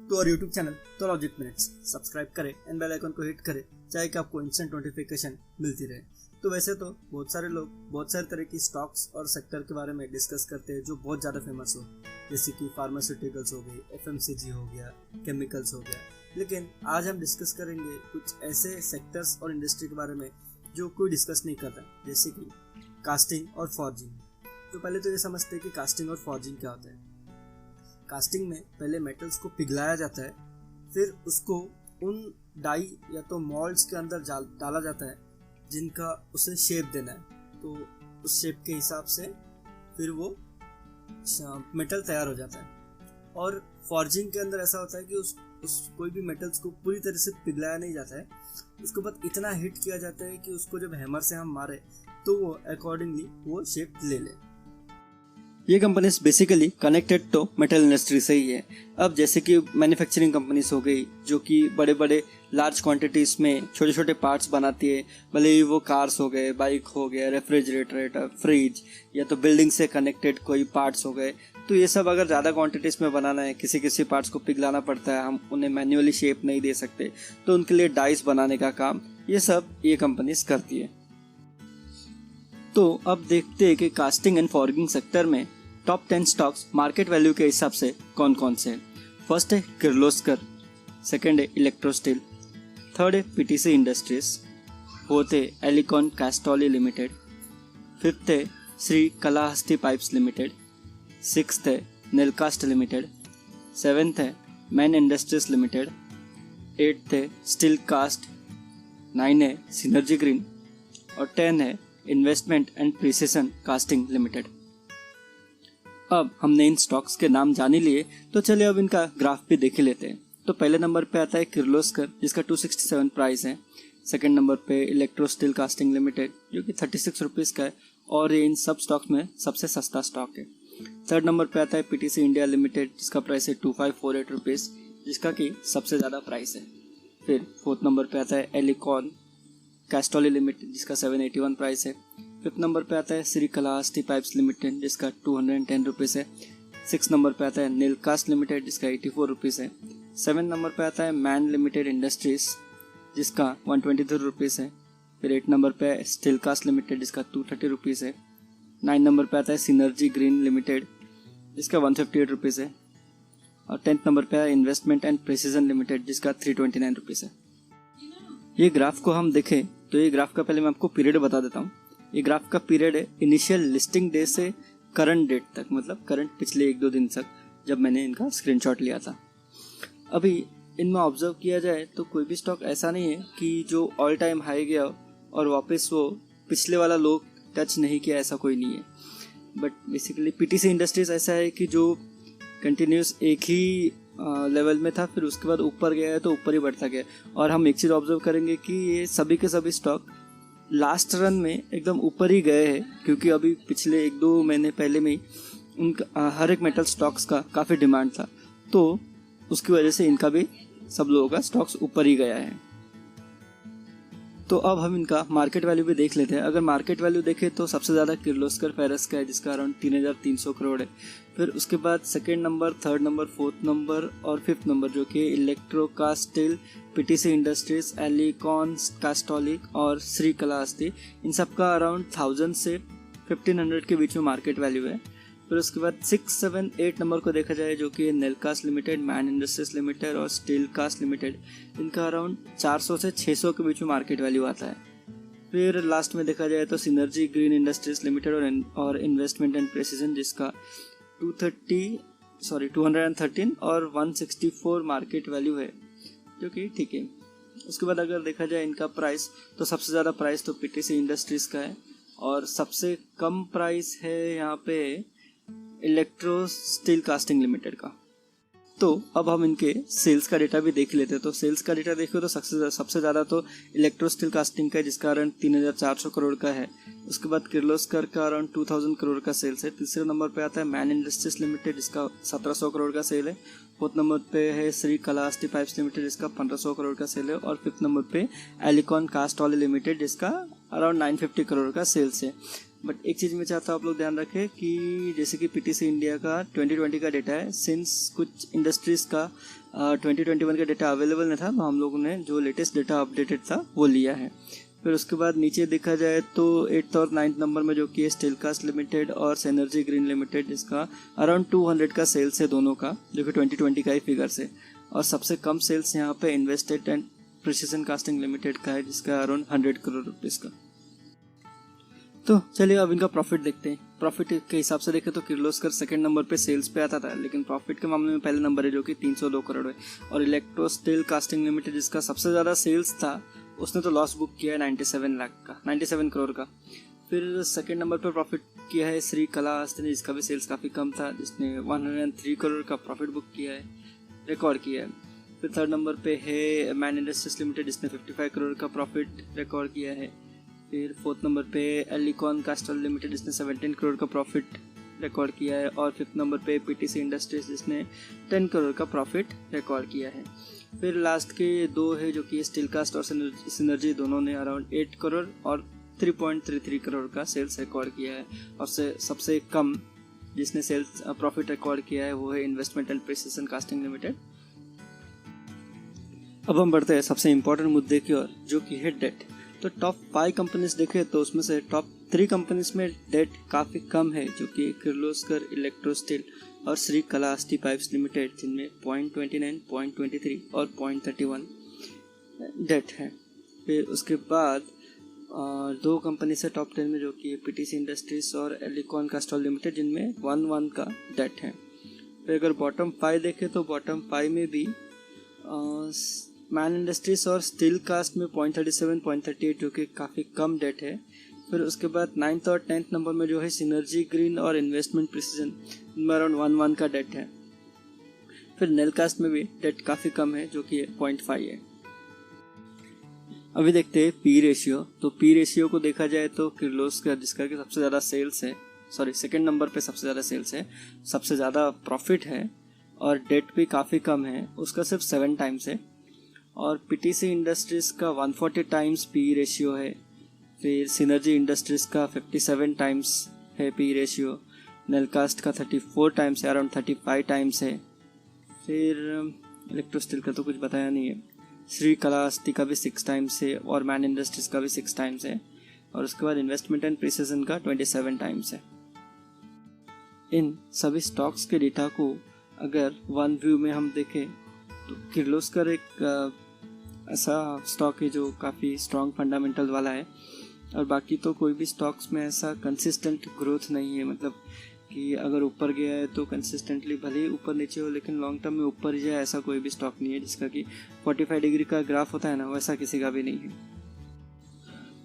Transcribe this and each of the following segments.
To our YouTube channel तो logic minutes subscribe करें and bell icon को hit करें चाहे कि आपको इंस्टेंट नोटिफिकेशन मिलती रहे। तो वैसे तो बहुत सारे लोग बहुत सारे तरह की स्टॉक्स और सेक्टर के बारे में डिस्कस करते हैं जो बहुत ज़्यादा फेमस हो, जैसे कि फार्मास्यूटिकल्स हो गई, FMCG हो गया, केमिकल्स हो गया। लेकिन आज हम डिस्कस करेंगे कुछ ऐसे सेक्टर्स और इंडस्ट्री के बारे में जो कोई डिस्कस नहीं करता, जैसे कि कास्टिंग और फॉर्जिंग। तो पहले तो ये समझते हैं कि कास्टिंग और फॉर्जिंग क्या होता है। कास्टिंग में पहले मेटल्स को पिघलाया जाता है, फिर उसको उन डाई या तो मोल्ड्स के अंदर डाला जाता है जिनका उसे शेप देना है। तो उस शेप के हिसाब से फिर वो मेटल तैयार हो जाता है। और फॉर्जिंग के अंदर ऐसा होता है कि उस कोई भी मेटल्स को पूरी तरह से पिघलाया नहीं जाता है, उसको बस इतना हिट किया जाता है कि उसको जब हैमर से हम मारे तो वो अकॉर्डिंगली वो शेप ले ले। ये कंपनीज बेसिकली कनेक्टेड तो मेटल इंडस्ट्री से ही है। अब जैसे कि मैन्युफैक्चरिंग कंपनीज हो गई जो कि बड़े बड़े लार्ज क्वांटिटीज में छोटे छोटे पार्ट्स बनाती है, भले ही वो कार्स हो गए, बाइक हो गया, रेफ्रिजरेटर, फ्रिज या तो बिल्डिंग से कनेक्टेड कोई पार्ट्स हो गए। तो ये सब अगर ज़्यादा क्वांटिटीज में बनाना है, किसी किसी पार्ट्स को पिघलाना पड़ता है, हम उन्हें मैन्युअली शेप नहीं दे सकते, तो उनके लिए डाइस बनाने का काम ये कंपनीज करती है। तो अब देखते हैं कि कास्टिंग एंड फॉर्जिंग सेक्टर में टॉप 10 स्टॉक्स मार्केट वैल्यू के हिसाब से कौन कौन से हैं। फर्स्ट है किर्लोस्कर, सेकंड है इलेक्ट्रो स्टील, थर्ड है PTC इंडस्ट्रीज, फोर्थ है एलिकॉन कास्टोली लिमिटेड, फिफ्थ है श्री कलाहस्ती पाइप्स लिमिटेड, सिक्स्थ है नीलकास्ट लिमिटेड, सेवेंथ है मैन इंडस्ट्रीज लिमिटेड, एट्थ है स्टील कास्ट, 9 है सिनर्जी ग्रीन और 10 है investment and precision casting limited. अब हमने इन स्टॉक्स के नाम जान ही लिए, तो चलिए अब इनका ग्राफ भी देख लेते हैं। तो पहले नंबर पे आता है किर्लोस्कर जिसका 267 प्राइस है। सेकंड नंबर पे इलेक्ट्रो स्टील कास्टिंग लिमिटेड जो कि 36 रुपीज़ का है और ये इन सब स्टॉक्स में सबसे सस्ता स्टॉक है। थर्ड नंबर पे आता है PTC इंडिया लिमिटेड जिसका प्राइस है 2548 रुपीज़, जिसका कि सबसे ज़्यादा प्राइस है। फिर फोर्थ नंबर पे आता है एलिकॉन कास्टोली लिमिटेड जिसका 781 प्राइस है। फिफ्थ नंबर पे आता है श्री कलाहस्ती पाइप्स लिमिटेड जिसका 210 रुपीज़ है। सिक्स नंबर पे आता है नीलकास्ट लिमिटेड जिसका 84 रुपीज़ है। सेवन नंबर पे आता है मैन लिमिटेड इंडस्ट्रीज जिसका 123 रुपीज़ है। फिर 8 नंबर पे है स्टील कास्ट लिमिटेड जिसका 230 रुपीज़ है। 9 नंबर पे आता है सिनर्जी ग्रीन लिमिटेड जिसका 158 रुपीज़ है। और 10th नंबर पे है इन्वेस्टमेंट एंड प्रिसिजन लिमिटेड जिसका 329 रुपीज़ है। ये ग्राफ को हम देखें तो ये ग्राफ का पहले मैं आपको पीरियड बता देता हूँ। ये ग्राफ का पीरियड है इनिशियल लिस्टिंग डे से करंट डेट तक, मतलब करंट पिछले 1-2 दिन तक जब मैंने इनका स्क्रीनशॉट लिया था। अभी इनमें ऑब्जर्व किया जाए तो कोई भी स्टॉक ऐसा नहीं है कि जो ऑल टाइम हाई गया और वापस वो पिछले वाला लो टच नहीं किया, ऐसा कोई नहीं है। बट बेसिकली PTC इंडस्ट्रीज ऐसा है कि जो कंटिन्यूस एक ही लेवल में था, फिर उसके बाद ऊपर गया है तो ऊपर ही बढ़ता गया। और हम एक चीज़ ऑब्जर्व करेंगे कि ये सभी के सभी स्टॉक लास्ट रन में एकदम ऊपर ही गए हैं, क्योंकि अभी पिछले 1-2 महीने पहले में ही उनका हर एक मेटल स्टॉक्स का काफ़ी डिमांड था, तो उसकी वजह से इनका भी सब लोगों का स्टॉक्स ऊपर ही गया है। तो अब हम इनका मार्केट वैल्यू भी देख लेते हैं। अगर मार्केट वैल्यू देखें तो सबसे ज़्यादा किर्लोस्कर फेरस का है जिसका अराउंड 3300 करोड़ है। फिर उसके बाद second number, third number, fourth number और फिफ्थ नंबर जो कि इलेक्ट्रो कास्टिल, PTC इंडस्ट्रीज, एलिकॉन कास्टोलिक और श्री कलाहस्ती, इन सब का अराउंड 1000 से 1500 के बीच में मार्केट वैल्यू है। फिर उसके बाद 6, 7, 8 नंबर को देखा जाए जो कि नीलकास्ट लिमिटेड, मैन इंडस्ट्रीज लिमिटेड और स्टील कास्ट लिमिटेड, इनका अराउंड 400 से 600 के बीच में मार्केट वैल्यू आता है। फिर लास्ट में देखा जाए तो सिनर्जी ग्रीन इंडस्ट्रीज लिमिटेड और इन्वेस्टमेंट एंड प्रिसिजन जिसका 213 और 164 मार्केट वैल्यू है, जो कि ठीक है। उसके बाद अगर देखा जाए इनका प्राइस तो सबसे ज़्यादा प्राइस तो PTC इंडस्ट्रीज का है और सबसे कम प्राइस है यहाँ पे इलेक्ट्रो स्टील कास्टिंग लिमिटेड का। तो अब हम इनके सेल्स का डेटा भी देख लेते हैं। तो सेल्स का डेटा देखो तो सबसे ज़्यादा तो इलेक्ट्रो स्टील कास्टिंग का है जिसका अराउंड 3400 करोड़ का है। उसके बाद किर्लोस्कर का अराउंड 2000 करोड़ का सेल्स है। तीसरे नंबर पे आता है मैन इंडस्ट्रीज लिमिटेड जिसका 1700 करोड़ का सेल है। फोर्थ नंबर पे है श्री कलाहस्ती पाइप्स लिमिटेड जिसका 1500 करोड़ का सेल है। और फिफ्थ नंबर पे एलिकॉन कास्टोली लिमिटेड जिसका अराउंड 950 करोड़ का सेल्स है। बट एक चीज़ मैं चाहता हूँ आप लोग ध्यान रखें कि जैसे कि PTC इंडिया का 2020 का डेटा है, सिंस कुछ इंडस्ट्रीज़ का 2021 का डेटा अवेलेबल नहीं था, तो हम लोगों ने जो लेटेस्ट डेटा अपडेटेड था वो लिया है। फिर उसके बाद नीचे देखा जाए तो 8th और 9th नंबर में जो कि स्टीलकास्ट लिमिटेड और सिनर्जी ग्रीन लिमिटेड, जिसका अराउंड 200 का सेल्स है दोनों का, जो कि 2020 का ही फिगर्स है। और सबसे कम सेल्स यहाँ पे invested and precision casting limited का है, जिसका अराउंड 100 करोड़ रुपीज़ का। तो चलिए अब इनका प्रॉफिट देखते हैं। प्रॉफिट के हिसाब से देखें तो किर्लोस्कर सेकंड नंबर पे सेल्स पे आता था, लेकिन प्रॉफिट के मामले में पहले नंबर है जो कि 302 करोड़ है। और इलेक्ट्रो स्टील कास्टिंग लिमिटेड, जिसका सबसे ज़्यादा सेल्स था, उसने तो लॉस बुक किया है 97 करोड़ का। फिर सेकंड नंबर पर प्रॉफिट किया है श्री कलास्ती ने, जिसका भी सेल्स काफ़ी कम था, जिसने 103 करोड़ का प्रॉफिट बुक किया है, रिकॉर्ड किया है। फिर थर्ड नंबर पे है मैन इंडस्ट्रीज लिमिटेड, जिसने 55 करोड़ का प्रॉफिट रिकॉर्ड किया है। फिर फोर्थ नंबर पे एलिकॉन कास्टल लिमिटेड, जिसने 17 करोड़ का प्रॉफिट रिकॉर्ड किया है। और फिफ्थ नंबर पे पीटीसी इंडस्ट्रीज, जिसने 10 करोड़ का प्रॉफिट रिकॉर्ड किया है। फिर लास्ट के दो है जो कि स्टीलकास्ट और सिनर्जी, दोनों ने अराउंड 8 करोड़ और 3.33 करोड़ का सेल्स रिकॉर्ड किया है। और सबसे कम जिसने सेल्स प्रॉफिट रिकॉर्ड किया है वो है investment and precision casting limited. अब हम बढ़ते हैं सबसे इम्पोर्टेंट मुद्दे की ओर, जो कि है डेट। तो टॉप 5 कंपनीज देखें तो उसमें से टॉप 3 कंपनीज में डेट काफ़ी कम है, जो कि किर्लोस्कर, इलेक्ट्रो स्टील और श्री कलास्ती पाइप्स लिमिटेड, जिनमें 0.29, 0.23 और 0.31 डेट है। फिर उसके बाद 2 कंपनी से टॉप 10 में, जो कि पीटीसी इंडस्ट्रीज और एलिकॉन कास्टल लिमिटेड, जिनमें 1 का डेट है। फिर अगर बॉटम 5 देखें तो बॉटम 5 में भी मैन इंडस्ट्रीज और स्टील कास्ट में 0.37, 0.38, जो कि काफ़ी कम डेट है। फिर उसके बाद 9th और 10th नंबर में जो है सिनर्जी ग्रीन और इन्वेस्टमेंट प्रिसीजन, इनमें अराउंड 1 का डेट है। फिर नेल कास्ट में भी डेट काफ़ी कम है, जो कि 0.5 है। अभी देखते हैं पी रेशियो। तो पी रेशियो को देखा जाए तो किर्लोस्कर, जिसका कि सबसे ज़्यादा सेल्स है, सेकंड नंबर पे सबसे ज़्यादा सेल्स है, सबसे ज़्यादा प्रॉफिट है और डेट भी काफ़ी कम है, उसका सिर्फ 7 टाइम्स है। और पीटीसी इंडस्ट्रीज़ का 140 टाइम्स पी रेशियो है। फिर सिनर्जी इंडस्ट्रीज़ का 57 टाइम्स है पी रेशियो। नेलकास्ट का 34 टाइम्स है, अराउंड 35 टाइम्स है। फिर इलेक्ट्रो स्टील का तो कुछ बताया नहीं है। श्री कलास्ती का भी 6 टाइम्स है और मैन इंडस्ट्रीज़ का भी 6 टाइम्स है। और उसके बाद इन्वेस्टमेंट एंड प्रिसीजन का 27 टाइम्स है। इन सभी स्टॉक्स के डेटा को अगर वन व्यू में हम देखें तो किर्लोस्कर एक ऐसा स्टॉक है जो काफ़ी स्ट्रॉन्ग फंडामेंटल वाला है, और बाकी तो कोई भी स्टॉक्स में ऐसा कंसिस्टेंट ग्रोथ नहीं है। मतलब कि अगर ऊपर गया है तो कंसिस्टेंटली भले ही ऊपर नीचे हो, लेकिन लॉन्ग टर्म में ऊपर ही जाए, ऐसा कोई भी स्टॉक नहीं है जिसका कि 45 डिग्री का ग्राफ होता है ना, वैसा किसी का भी नहीं है।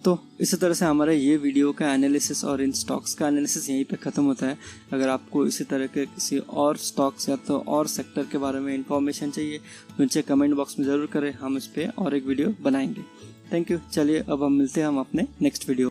तो इसी तरह से हमारा ये वीडियो का एनालिसिस और इन स्टॉक्स का एनालिसिस यहीं पे ख़त्म होता है। अगर आपको इसी तरह के किसी और स्टॉक्स या तो और सेक्टर के बारे में इंफॉर्मेशन चाहिए तो नीचे कमेंट बॉक्स में ज़रूर करें, हम इस पर और एक वीडियो बनाएंगे। Thank you. चलिए अब हम मिलते हैं हम अपने नेक्स्ट वीडियो।